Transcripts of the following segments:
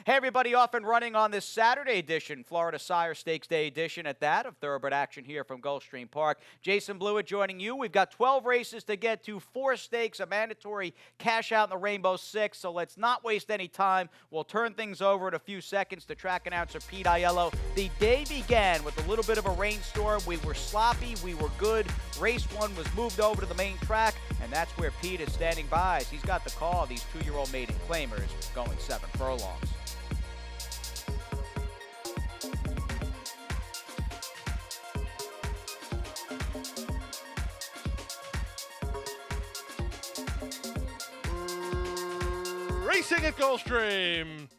Hey, everybody, off and running on this Saturday edition, Florida Sire Stakes Day edition at that of Thoroughbred Action here from Gulfstream Park. Jason Blewett joining you. We've got 12 races to get to, 4 stakes, a mandatory cash out in the Rainbow Six, so let's not waste any time. We'll turn things over in a few seconds to track announcer Pete Aiello. The day began with a little bit of a rainstorm. We were sloppy, we were good. Race 1 was moved over to the main track, and that's where Pete is standing by as he's got the call. These 2-year-old maiden claimers going 7 furlongs. Racing at Gulfstream.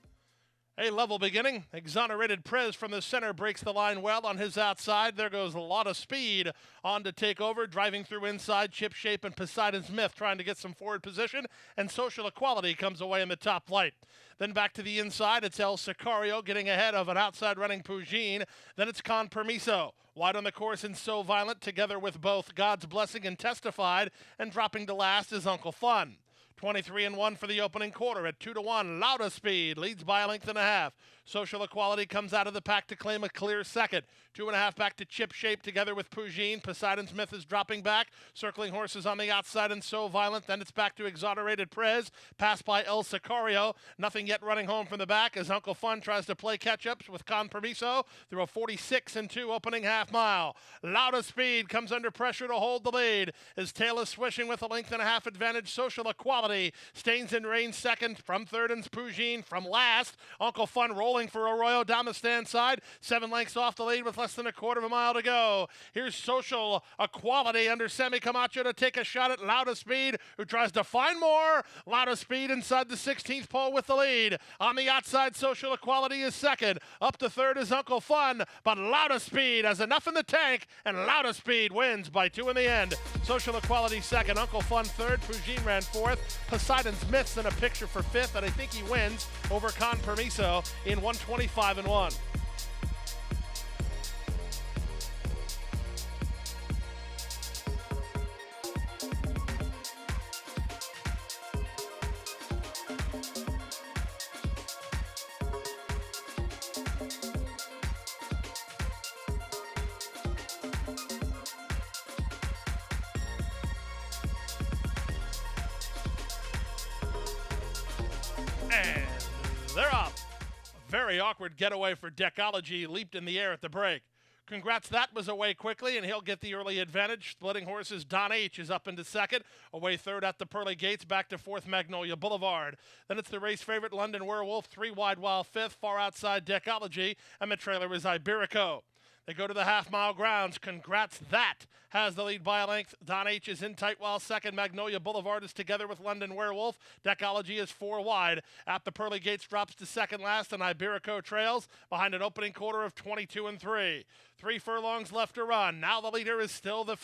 A level beginning. Exonerated Prez from the center breaks the line well on his outside. There goes a lot of speed on to take over. Driving through inside, Chip Shape and Poseidon Smith trying to get some forward position. And Social Equality comes away in the top flight. Then back to the inside, it's El Sicario getting ahead of an outside running Pougine. Then it's Con Permiso. Wide on the course and So Violent together with both God's Blessing and Testified. And dropping to last is Uncle Fun. 23-1 for the opening quarter at 2-1. Lauda Speed leads by a length and a half. Social Equality comes out of the pack to claim a clear second. 2.5 back to Chip Shape together with Pougine. Poseidon Smith is dropping back. Circling horses on the outside and So Violent. Then it's back to Exonerated Prez. Passed by El Sicario. Nothing yet running home from the back as Uncle Fun tries to play catch-ups with Con Permiso through a 46-2 opening half mile. Lauda Speed comes under pressure to hold the lead. His tail is swishing with a length and a half advantage. Social Equality stains and reigns second. From third and Pougine from last. Uncle Fun rolling for Arroyo down the stand side. 7 lengths off the lead with less than a quarter of a mile to go. Here's Social Equality under Semi Camacho to take a shot at Lauda Speed, who tries to find more. Lauda Speed inside the 16th pole with the lead. On the outside, Social Equality is second. Up to third is Uncle Fun, but Lauda Speed has enough in the tank, and Lauda Speed wins by 2 in the end. Social Equality second, Uncle Fun third, Pougine ran fourth. Poseidon Smith's in a picture for fifth, and I think he wins over Con Permiso in 125-1. And they're up. A very awkward getaway for Decology, leaped in the air at the break. Congrats, that was away quickly, and he'll get the early advantage. Splitting horses, Don H. is up into second. Away third at the Pearly Gates, back to fourth, Magnolia Boulevard. Then it's the race favorite, London Werewolf, 3 wide while fifth, far outside Decology, and the trailer is Iberico. They go to the half-mile grounds. Congrats, that has the lead by a length. Don H. is in tight while second. Magnolia Boulevard is together with London Werewolf. Decology is 4 wide. At the Pearly Gates drops to second last, and Iberico trails behind an opening quarter of 22-3. 3 furlongs left to run. Now the leader is still the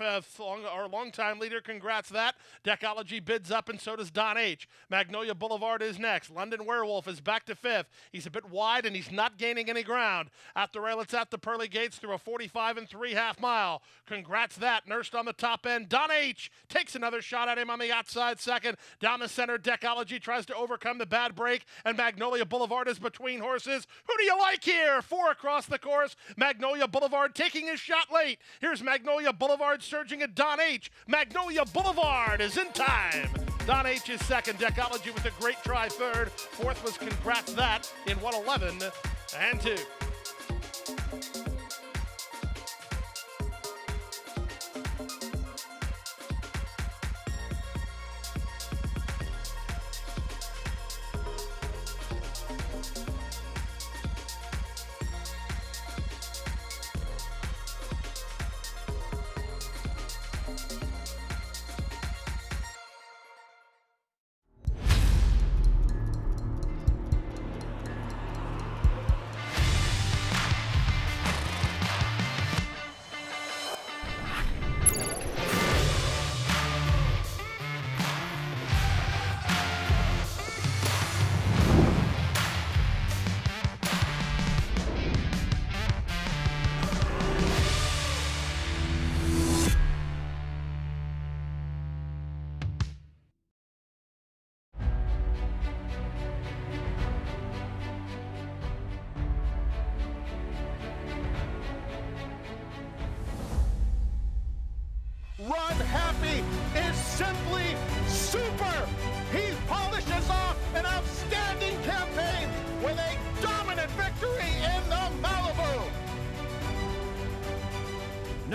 long-time leader. Congrats, that. Decology bids up, and so does Don H. Magnolia Boulevard is next. London Werewolf is back to fifth. He's a bit wide, and he's not gaining any ground. At the rail, it's at the Pearly Gates through a 45-3 half mile. Congrats, that. Nursed on the top end. Don H. takes another shot at him on the outside second. Down the center, Decology tries to overcome the bad break, and Magnolia Boulevard is between horses. Who do you like here? 4 across the course. Magnolia Boulevard taking his shot late. Here's Magnolia Boulevard surging at Don H. Magnolia Boulevard is in time. Don H. is second. Decology with a great try third. Fourth was Congrats, that in 111-2.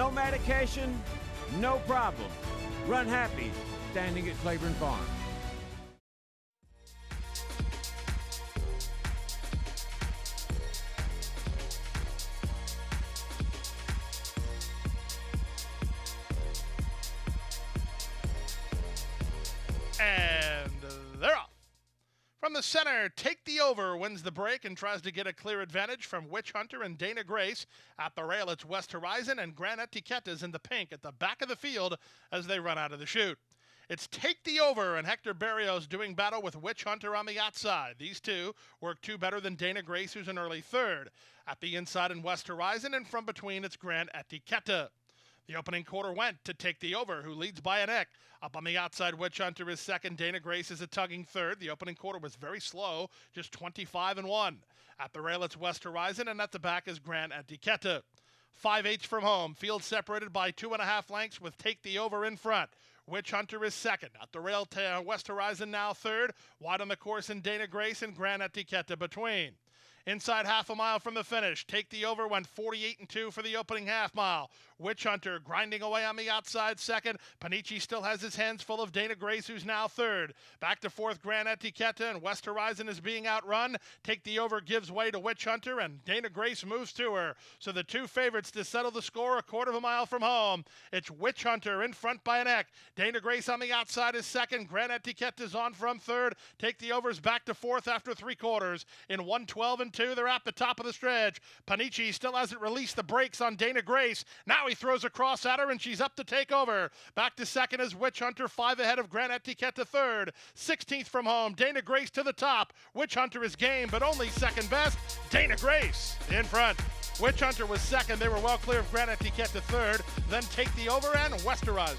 No medication, no problem. Run happy, standing at Claiborne Farm. And they're off. From the center, Take the Over wins the break and tries to get a clear advantage from Witch Hunter and Dana Grace. At the rail, it's West Horizon and Grand Etiquetta's in the pink at the back of the field as they run out of the chute. It's Take the Over and Hector Barrios doing battle with Witch Hunter on the outside. These two work two better than Dana Grace, who's an early third. At the inside in West Horizon, and from between, it's Grand Etiquetta. The opening quarter went to Take the Over, who leads by a neck. Up on the outside, Witch Hunter is second. Dana Grace is a tugging third. The opening quarter was very slow, just 25-1. At the rail, it's West Horizon, and at the back is Grand Etiquetta. 5/8 from home. Field separated by 2.5 lengths with Take the Over in front. Witch Hunter is second. At the rail, West Horizon now third. Wide on the course in Dana Grace and Grand Etiquetta between. Inside half a mile from the finish, Take the Over went 48-2 for the opening half mile. Witch Hunter grinding away on the outside second. Panici still has his hands full of Dana Grace, who's now third. Back to fourth, Grand Etiquetta, and West Horizon is being outrun. Take the Over gives way to Witch Hunter, and Dana Grace moves to her. So the two favorites to settle the score a quarter of a mile from home. It's Witch Hunter in front by a neck. Dana Grace on the outside is second. Grand Etiquetta is on from third. Take the Over's back to fourth after three quarters. In 1:12-2, they're at the top of the stretch. Panici still hasn't released the brakes on Dana Grace. Now he throws across at her, and she's up to take over. Back to second is Witch Hunter, 5 ahead of Grand Etiquetta third. 16th from home, Dana Grace to the top. Witch Hunter is game, but only second best. Dana Grace in front. Witch Hunter was second. They were well clear of Grand Etiquetta third. Then Take the Over and West Horizon.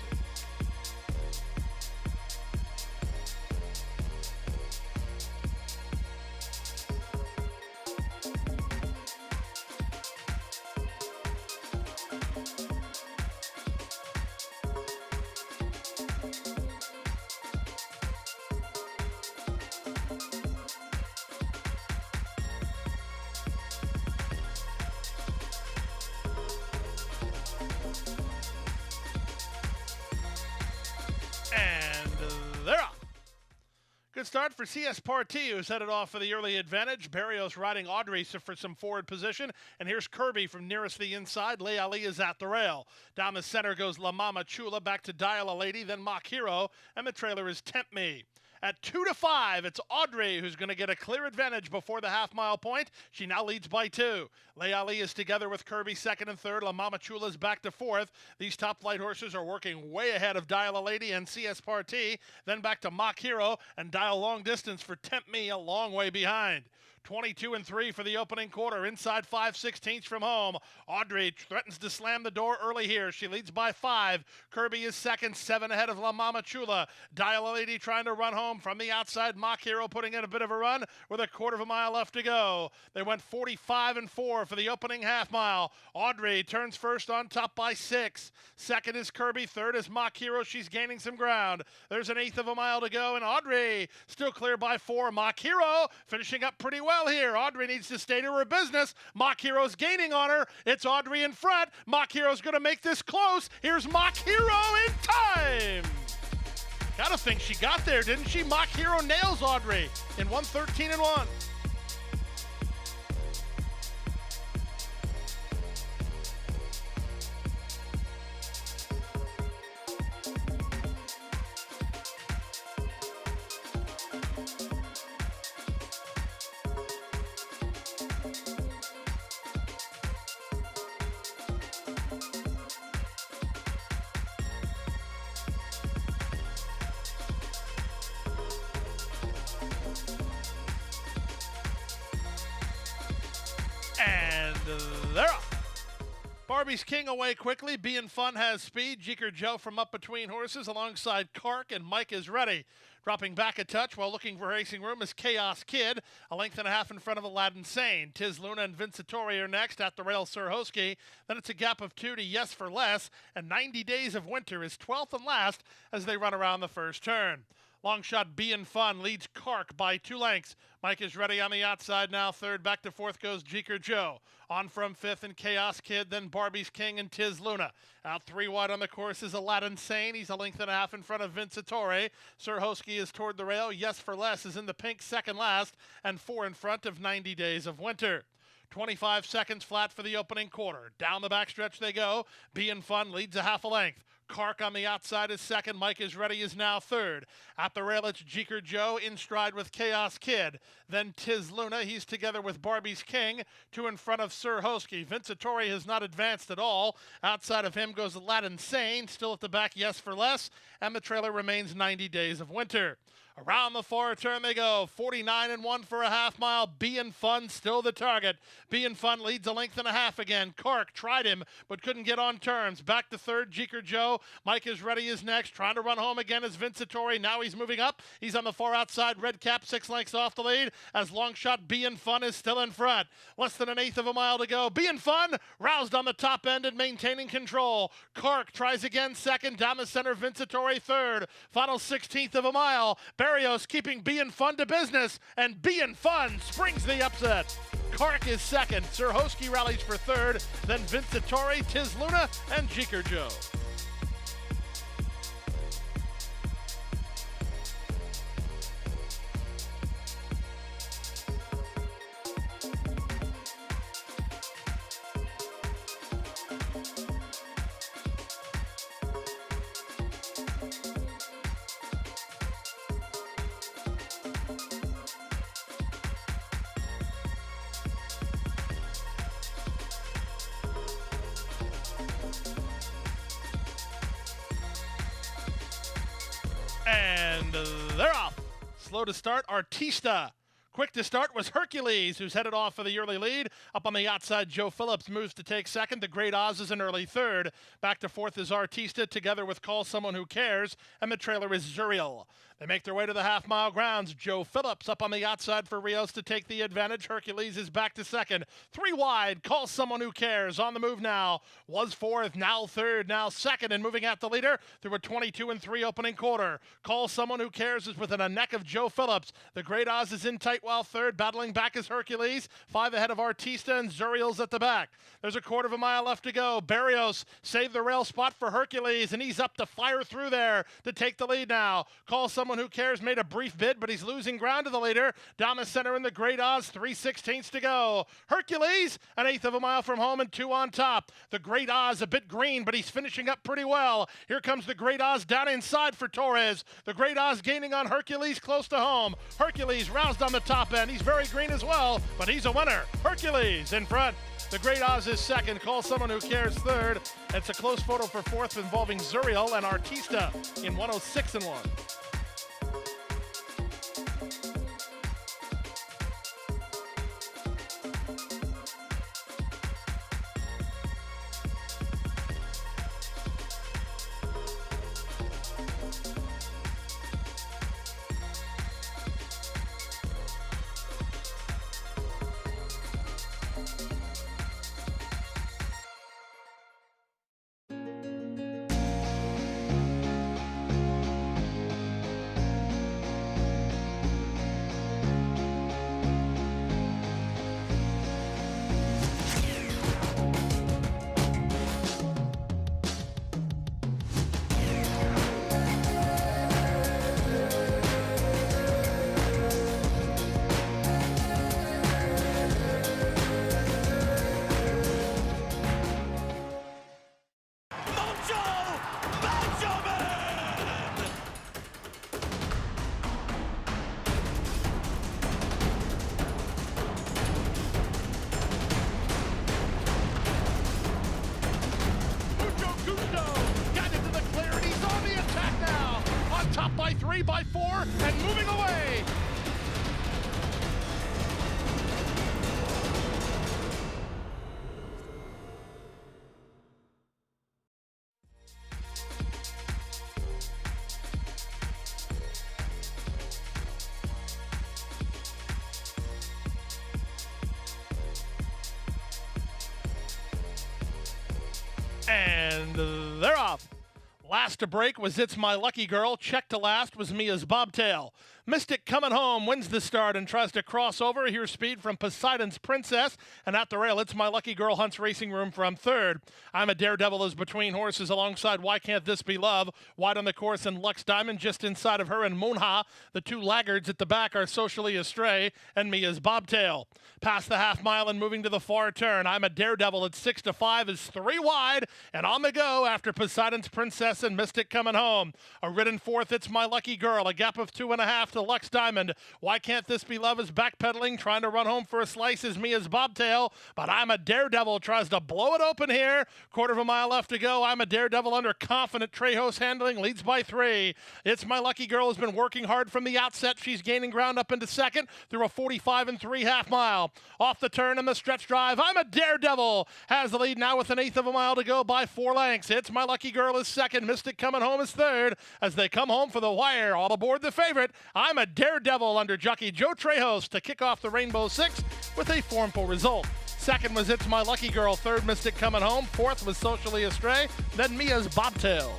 And they're off. Good start for CS Partee, who's headed off for the early advantage. Barrios riding Audrey for some forward position. And here's Kirby from nearest the inside. Lay Ali is at the rail. Down the center goes La Mama Chula, back to Dial a Lady, then Mock Hero, and the trailer is Tempt Me. At 2-5, it's Audrey who's going to get a clear advantage before the half-mile point. She now leads by 2. Lay Ali is together with Kirby second and third. La Mama Chula's back to fourth. These top flight horses are working way ahead of Dial a Lady and CS Partee. Then back to Mock Hero and Dial Long Distance for Tempt Me, a long way behind. 22-3 for the opening quarter. Inside 5/16 from home. Audrey threatens to slam the door early here. She leads by 5. Kirby is second, 7 ahead of La Mama Chula. Dial a Lady trying to run home from the outside. Mock Hero putting in a bit of a run with a quarter of a mile left to go. They went 45-4 for the opening half mile. Audrey turns first on top by 6. Second is Kirby. Third is Mock Hero. She's gaining some ground. There's an eighth of a mile to go, and Audrey still clear by 4. Mock Hero finishing up pretty well here. Audrey needs to stay to her business. Mock Hero's gaining on her. It's Audrey in front. Mock Hero's going to make this close. Here's Mock Hero in time. Gotta think she got there, didn't she? Mock Hero nails Audrey in 1:13-1. And they're up. Barbie's King away quickly. Being Fun has speed. Jeeker Joe from up between horses alongside Kark, and Mike is ready. Dropping back a touch while looking for racing room is Chaos Kid, a length and a half in front of Aladdin Sane. Tiz Luna and Vincitori are next at the rail, Sir Hosky. Then it's a gap of 2 to Yes for Less, and 90 Days of Winter is 12th and last as they run around the first turn. Long shot Bein' Fun leads Kark by 2 lengths. Mike is ready on the outside now. Third, back to fourth goes Jeeker Joe. On from fifth and Chaos Kid, then Barbie's King and Tiz Luna. Out 3 wide on the course is Aladdin Sane. He's a length and a half in front of Vincitore. Sir Hosky is toward the rail. Yes for Less is in the pink second last and 4 in front of 90 Days of Winter. 25 seconds flat for the opening quarter. Down the backstretch they go. Bein' Fun leads a half a length. Kark on the outside is second. Mike is ready is now third. At the rail, it's Jeeker Joe in stride with Chaos Kid. Then Tiz Luna. He's together with Barbie's King. 2 in front of Sir Hosky. Vincitore has not advanced at all. Outside of him goes Aladdin Sane. Still at the back, Yes for Less. And the trailer remains 90 Days of Winter. Around the far turn they go. 49 and 1 for a half mile. Bein' Fun still the target. Bein' Fun leads a length and a half again. Kark tried him but couldn't get on terms. Back to third, Jeeker Joe. Mike is ready is next. Trying to run home again is Vincitore. Now he's moving up. He's on the far outside. Red Cap 6 lengths off the lead as long shot Bein' Fun is still in front. Less than an eighth of a mile to go. Bein' Fun roused on the top end and maintaining control. Kark tries again second. Down the center, Vincitore third. Final 16th of a mile. Barrios keeping Bein' Fun to business, and Bein' Fun springs the upset. Kark is second. Sir Hosky rallies for third. Then Vincitore, Tiz Luna, and Jeeker Joe. And they're off. Slow to start, Artista. Quick to start was Hercules, who's headed off for the early lead. Up on the outside, Joe Phillips moves to take second. The Great Oz is an early third. Back to fourth is Artista, together with Call Someone Who Cares, and the trailer is Zuriel. They make their way to the half-mile grounds. Joe Phillips up on the outside for Rios to take the advantage. Hercules is back to second. 3 wide, Call Someone Who Cares. On the move now. Was fourth, now third, now second, and moving at the leader through a 22 and 3 opening quarter. Call Someone Who Cares is within a neck of Joe Phillips. The Great Oz is in tight while third. Battling back is Hercules. 5 ahead of Artista, and Zuriel's at the back. There's a quarter of a mile left to go. Barrios saved the rail spot for Hercules, and he's up to fire through there to take the lead now. Call Someone Who Cares made a brief bid, but he's losing ground to the leader. Down the center in the Great Oz, 3/16 to go. Hercules, an eighth of a mile from home and 2 on top. The Great Oz a bit green, but he's finishing up pretty well. Here comes the Great Oz down inside for Torres. The Great Oz gaining on Hercules close to home. Hercules roused on the top end. He's very green as well, but he's a winner. Hercules in front. The Great Oz is second. Call Someone Who Cares third. It's a close photo for fourth involving Zuriel and Artista in 106 and 1. By 3, by 4, and moving away. And they're off. Last to break was It's My Lucky Girl. Check to last was Mia's Bobtail. Mystic Coming Home wins the start and tries to cross over. Here's speed from Poseidon's Princess. And at the rail, It's My Lucky Girl hunts Racing Room from third. I'm a Daredevil is between horses alongside Why Can't This Be Love. Wide on the course and Lux Diamond just inside of her and Moonha. The two laggards at the back are Socially Astray and Mia's Bobtail. Past the half mile and moving to the far turn. I'm a Daredevil at 6-5 is 3 wide and on the go after Poseidon's Princess and Mystic Coming Home. A ridden fourth, It's My Lucky Girl. A gap of 2.5 to Lux Diamond. Why Can't This Be Love is backpedaling, trying to run home for a slice is Mia's Bobtail, but I'm a Daredevil tries to blow it open here. Quarter of a mile left to go. I'm a Daredevil under confident Trejo's handling, leads by 3. It's My Lucky Girl has been working hard from the outset. She's gaining ground up into second through a 45 and 3 half mile. Off the turn and the stretch drive. I'm a Daredevil has the lead now with an eighth of a mile to go by 4 lengths. It's My Lucky Girl is second. Mystic Coming Home is third as they come home for the wire. All aboard the favorite. I'm a Daredevil under jockey Joe Trejos to kick off the Rainbow Six with a formful result. Second was It's My Lucky Girl. Third, Mystic Coming Home. Fourth was Socially Astray. Then Mia's Bobtail.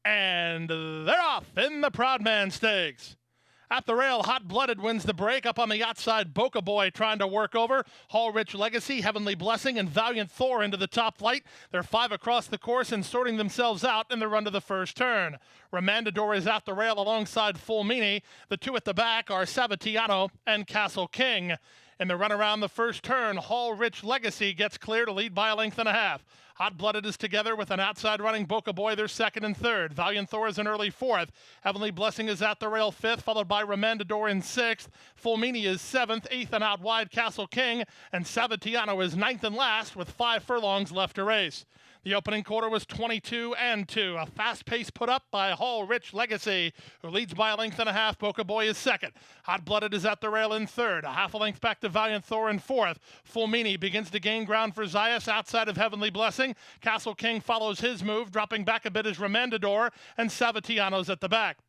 And they're off in the Proudman Stakes. At the rail, Hot Blooded wins the break. Up on the outside, Boca Boy trying to work over. Hall Rich Legacy, Heavenly Blessing, and Valiant Thor into the top flight. They're 5 across the course and sorting themselves out in the run to the first turn. Remandador is at the rail alongside Full Meanie. The two at the back are Savatiano and Castle King. In the run around the first turn, Hall Rich Legacy gets clear to lead by a length and a half. Hot Blooded is together with an outside running Boca Boy. They're second and third. Valiant Thor is an early fourth. Heavenly Blessing is at the rail fifth, followed by Remandador in sixth. Full Meanie is seventh, eighth and out wide Castle King. And Savatiano is ninth and last with 5 furlongs left to race. The opening quarter was 22 and 2. A fast pace put up by Hall Rich Legacy, who leads by a length and a half. Boca Boy is second. Hot Blooded is at the rail in third. A half a length back to Valiant Thor in fourth. Full Meanie begins to gain ground for Zayas outside of Heavenly Blessing. Castle King follows his move. Dropping back a bit is Remandador, and Savatiano's at the back.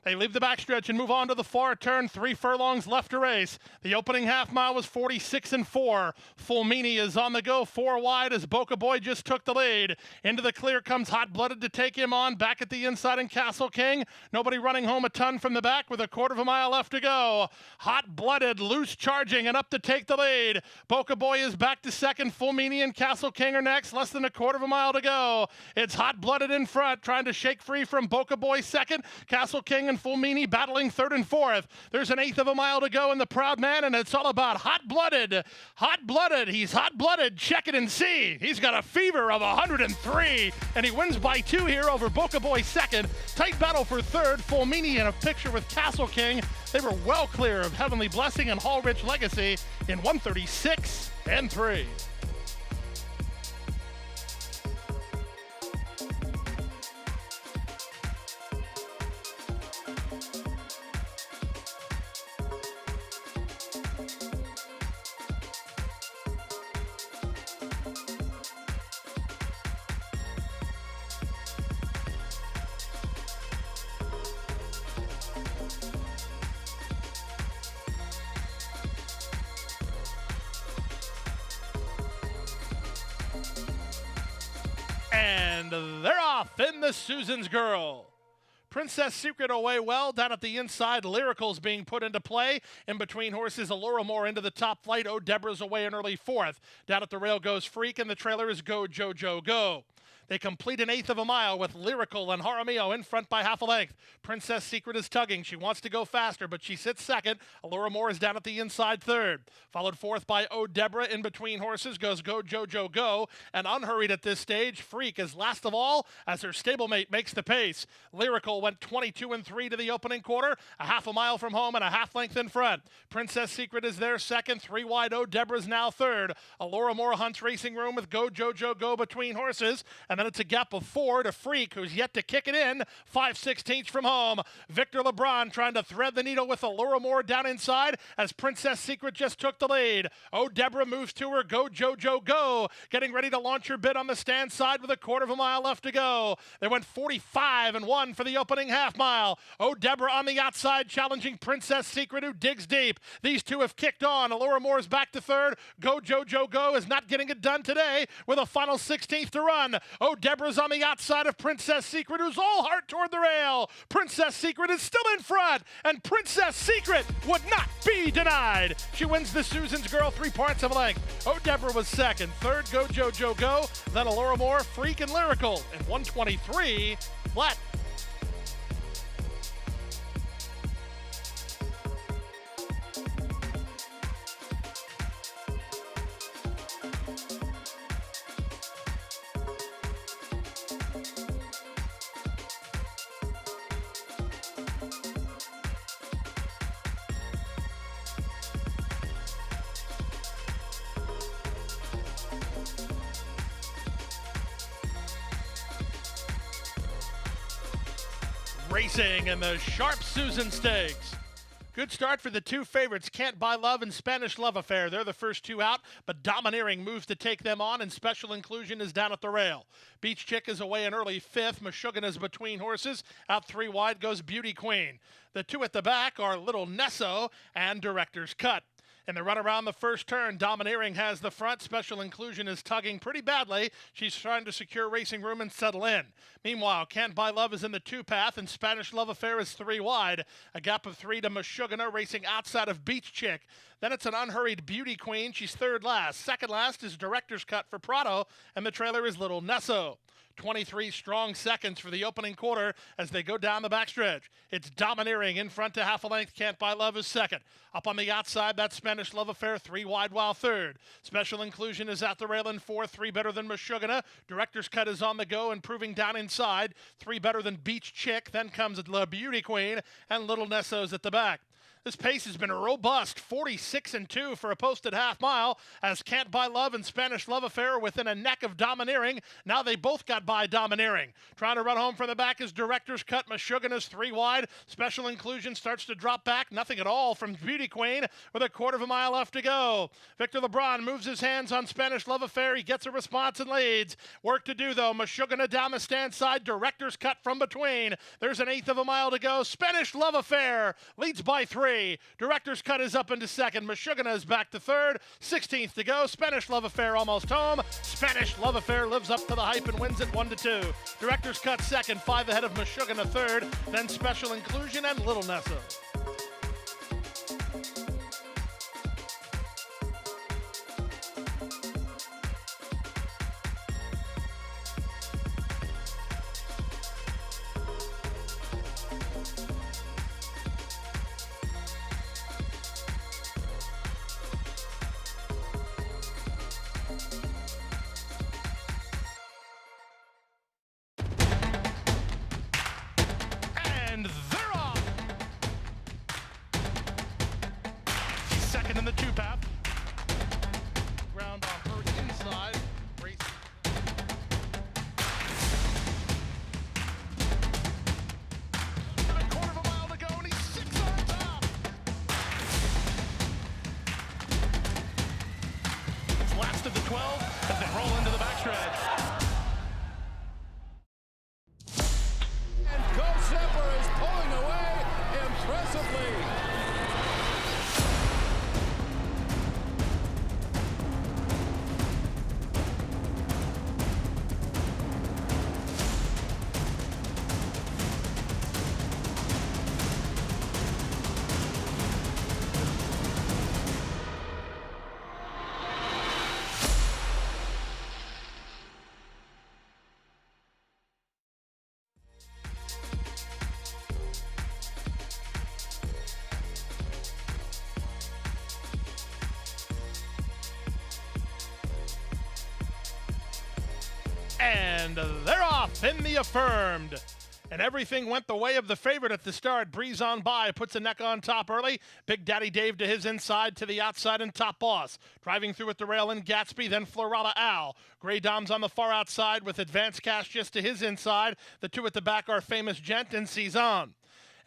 They leave the backstretch and move on to the far turn. 3 furlongs left to race. The opening half mile was 46 and 4. Full Meanie is on the go 4 wide as Boca Boy just took the lead. Into the clear comes Hot Blooded to take him on. Back at the inside in Castle King. Nobody running home a ton from the back with a quarter of a mile left to go. Hot Blooded loose charging and up to take the lead. Boca Boy is back to second. Full Meanie and Castle King are next. Less than a quarter of a mile to go. It's Hot Blooded in front trying to shake free from Boca Boy second. Castle King and Full Meanie battling third and fourth. There's an eighth of a mile to go in the Proud Man, and it's all about Hot Blooded. Hot Blooded. He's Hot Blooded. Check it and see. He's got a fever of 103, and he wins by 2 here over Boca Boy second. Tight battle for third. Full Meanie in a picture with Castle King. They were well clear of Heavenly Blessing and Hall Rich Legacy in 136 and 3. And they're off in the Susan's Girl. Princess Secret away well. Down at the inside, Lyrical's being put into play. In between horses, Allura Moore into the top flight. Oh, Deborah's away in early fourth. Down at the rail goes Freak, and the trailer is Go Jojo Go. They complete an eighth of a mile with Lyrical and Jaramillo in front by half a length. Princess Secret is tugging. She wants to go faster, but she sits second. Allura Moore is down at the inside third. Followed fourth by Oh Deborah. In between horses goes Go Jojo Go. And unhurried at this stage, Freak is last of all as her stablemate makes the pace. Lyrical went 22-3 to the opening quarter, a half a mile from home and a half length in front. Princess Secret is there second. Three wide Oh Deborah's now third. Allura Moore hunts racing room with Go Jojo Go between horses. And then it's a gap of 4 to Freak, who's yet to kick it in, 5/16 from home. Victor LeBron trying to thread the needle with Allura Moore down inside as Princess Secret just took the lead. Oh, Deborah moves to her. Go Jojo Go, getting ready to launch her bid on the stand side with a quarter of a mile left to go. They went 45-1 for the opening half mile. Oh, Deborah on the outside challenging Princess Secret, who digs deep. These two have kicked on. Allura Moore is back to third. Go Jojo Go is not getting it done today with a final 16th to run. Oh, Deborah's on the outside of Princess Secret, who's all heart toward the rail. Princess Secret is still in front, and Princess Secret would not be denied. She wins the Susan's Girl 3 parts of a length. Oh, Deborah was second. Third, Go Jojo Go. Then Allura Moore, Freak, and Lyrical. And 123 flat. Racing in the Sharp Susan Stakes. Good start for the two favorites, Can't Buy Love and Spanish Love Affair. They're the first two out, but Domineering moves to take them on, and Special Inclusion is down at the rail. Beach Chick is away in early fifth. Meshuggah is between horses. Out 3 wide goes Beauty Queen. The two at the back are Little Nesso and Director's Cut. In the run around the first turn, Domineering has the front. Special Inclusion is tugging pretty badly. She's trying to secure racing room and settle in. Meanwhile, Can't Buy Love is in the 2-path, and Spanish Love Affair is 3 wide. A gap of 3 to Meshuggah racing outside of Beach Chick. Then it's an unhurried Beauty Queen. She's third last. Second last is Director's Cut for Prado, and the trailer is Little Nesso. 23 strong seconds for the opening quarter as they go down the backstretch. It's Domineering in front to half a length. Can't Buy Love is second. Up on the outside, that's Spanish Love Affair, 3 wide while third. Special Inclusion is at the rail in fourth, 3 better than Meshuggah. Director's Cut is on the go, improving down inside, 3 better than Beach Chick. Then comes the Beauty Queen, and Little Nesso's at the back. This pace has been robust, 46-2 for a posted half mile, as Can't Buy Love and Spanish Love Affair are within a neck of Domineering. Now they both got by Domineering. Trying to run home from the back is Director's Cut. Meshuggah is 3 wide. Special Inclusion starts to drop back. Nothing at all from Beauty Queen with a quarter of a mile left to go. Victor LeBron moves his hands on Spanish Love Affair. He gets a response and leads. Work to do, though. Meshuggah down the stand side. Director's Cut from between. There's an eighth of a mile to go. Spanish Love Affair leads by 3. Director's Cut is up into second. Meshuggah is back to third. 16th to go. Spanish Love Affair almost home. Spanish Love Affair lives up to the hype and wins it 1-2. Director's Cut second, 5 ahead of Meshuggah third. Then Special Inclusion and Little Nesso. And they're off. She's second in the 2-path. Ground on her inside. Race. And a quarter of a mile to go, and he's 6 on top. It's last of the 12 as they roll into the backstretch. Zephyr is pulling away impressively. And they're off in the affirmed. And everything went the way of the favorite at the start. Breeze on by, puts a neck on top early. Big Daddy Dave to his inside, to the outside, and Top Boss. Driving through at the rail in Gatsby, then Florala Al. Grey Dom's on the far outside with Advanced Cash just to his inside. The two at the back are Famous Gent and Cezanne.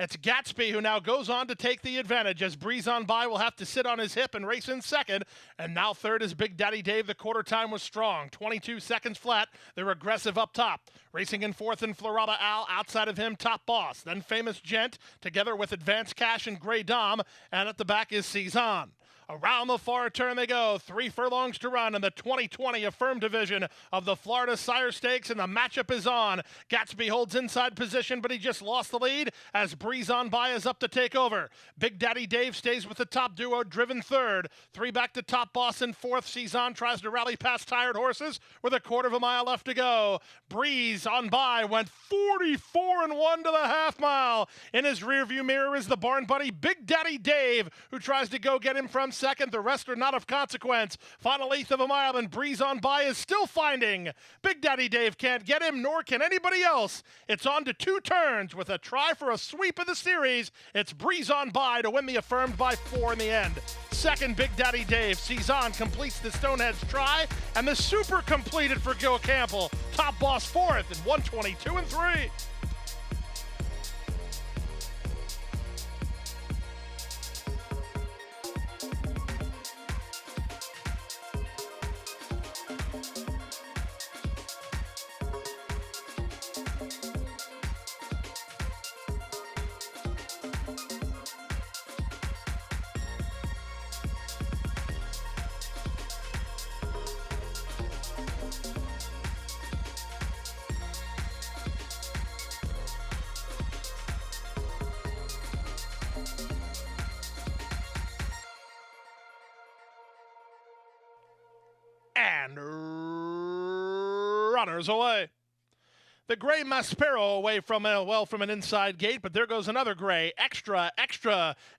It's Gatsby who now goes on to take the advantage as Breeze on by will have to sit on his hip and race in second. And now third is Big Daddy Dave. The quarter time was strong. 22 seconds flat. They're aggressive up top. Racing in fourth in Florala Al. Outside of him, Top Boss. Then Famous Gent together with Advanced Cash and Grey Dom. And at the back is Cezanne. Around the far turn they go. 3 furlongs to run in the 2020 Affirmed Division of the Florida Sire Stakes, and the matchup is on. Gatsby holds inside position, but he just lost the lead as Breeze on by is up to take over. Big Daddy Dave stays with the top duo, driven third. 3 back to Top Boss in fourth. Cezanne tries to rally past tired horses with a quarter of a mile left to go. Breeze on by went 44-1 to the half mile. In his rearview mirror is the barn buddy, Big Daddy Dave, who tries to go get him from second. The rest are not of consequence. Final eighth of a mile, and Breeze on by is still finding. Big Daddy Dave can't get him, nor can anybody else. It's on to 2 turns with a try for a sweep of the series. It's Breeze on by to win the Affirmed by 4 in the end. Second, Big Daddy Dave. Cezanne completes the Stonehead's try, and the super completed for Gil Campbell. Top Boss fourth in 122-3. And runners away. The gray Maspero away from an inside gate, but there goes another gray. Extra,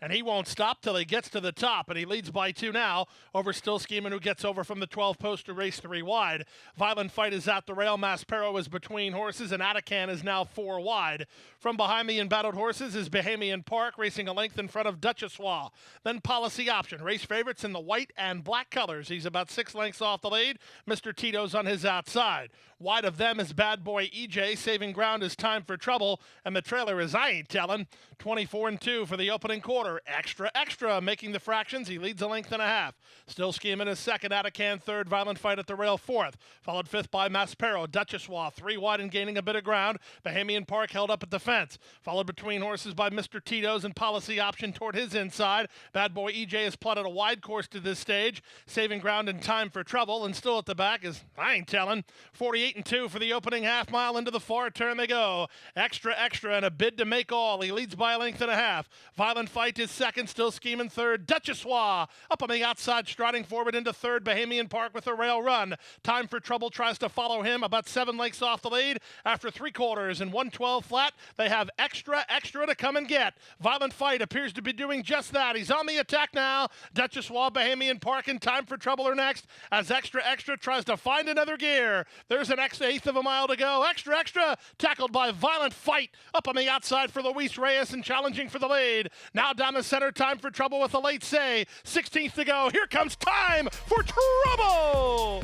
and he won't stop till he gets to the top, and he leads by 2 now over Still Scheming, who gets over from the 12 post to race 3 wide. Violent Fight is at the rail. Maspero is between horses, and Atacan is now 4 wide. From behind the embattled horses is Bahamian Park, racing a length in front of Duchessois. Then Policy Option, race favorites in the white and black colors. He's about 6 lengths off the lead. Mr. Tito's on his outside. Wide of them is Bad Boy EJ. Saving ground is Time for Trouble, and the trailer is I Ain't Tellin'. 24-2 for the opening quarter. Extra, making the fractions. He leads a length and a half. Still Scheming is second. Atacan third. Violent Fight at the rail fourth. Followed fifth by Maspero. Duchessois 3 wide and gaining a bit of ground. Bahamian Park held up at the fence. Followed between horses by Mr. Tito's and Policy Option toward his inside. Bad Boy EJ has plotted a wide course to this stage. Saving ground in Time for Trouble, and still at the back is I Ain't Tellin'. 48-2 for the opening half mile. Into the far turn they go. Extra, and a bid to make all. He leads by a length and a half. Violent Fight is second. Still Scheming third. Duchessois up on the outside, striding forward into third. Bahamian Park with a rail run. Time for Trouble tries to follow him, about 7 lengths off the lead. After 3 quarters and 112 flat, they have extra to come and get. Violent Fight appears to be doing just that. He's on the attack now. Duchessois, Bahamian Park, and Time for Trouble are next as extra tries to find another gear. There's an eighth of a mile to go. Extra, tackled by Violent Fight up on the outside for Luis Reyes and challenging for the lead. Now down the center, Time for Trouble with a late say. 16th to go. Here comes Time for Trouble.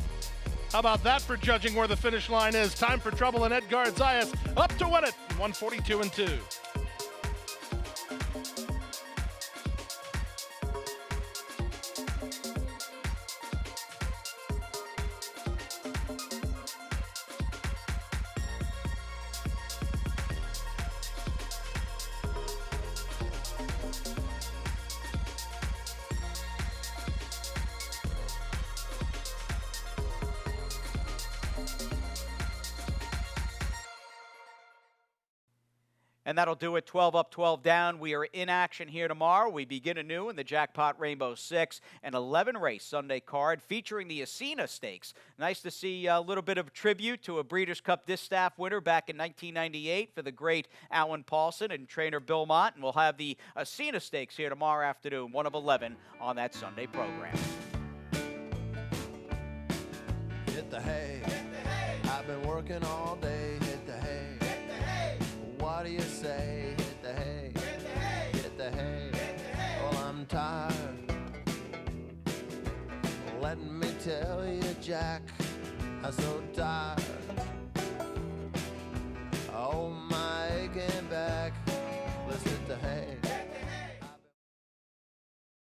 How about that for judging where the finish line is? Time for Trouble and Edgar Zayas up to win it. 142-2. And that'll do it. 12 up, 12 down. We are in action here tomorrow. We begin anew in the Jackpot Rainbow 6, an 11-race Sunday card featuring the Ascena Stakes. Nice to see a little bit of tribute to a Breeders' Cup Distaff winner back in 1998 for the great Alan Paulson and trainer Bill Mott. And we'll have the Ascena Stakes here tomorrow afternoon, 1 of 11 on that Sunday program. Hit the hay. I've been working working all day, hit the hay. Hit the hay. What do you say? Hit the hay. Hit the hay. Hit the hay. Hit the hay. Well, I'm tired. Let me tell you, Jack, I'm so tired.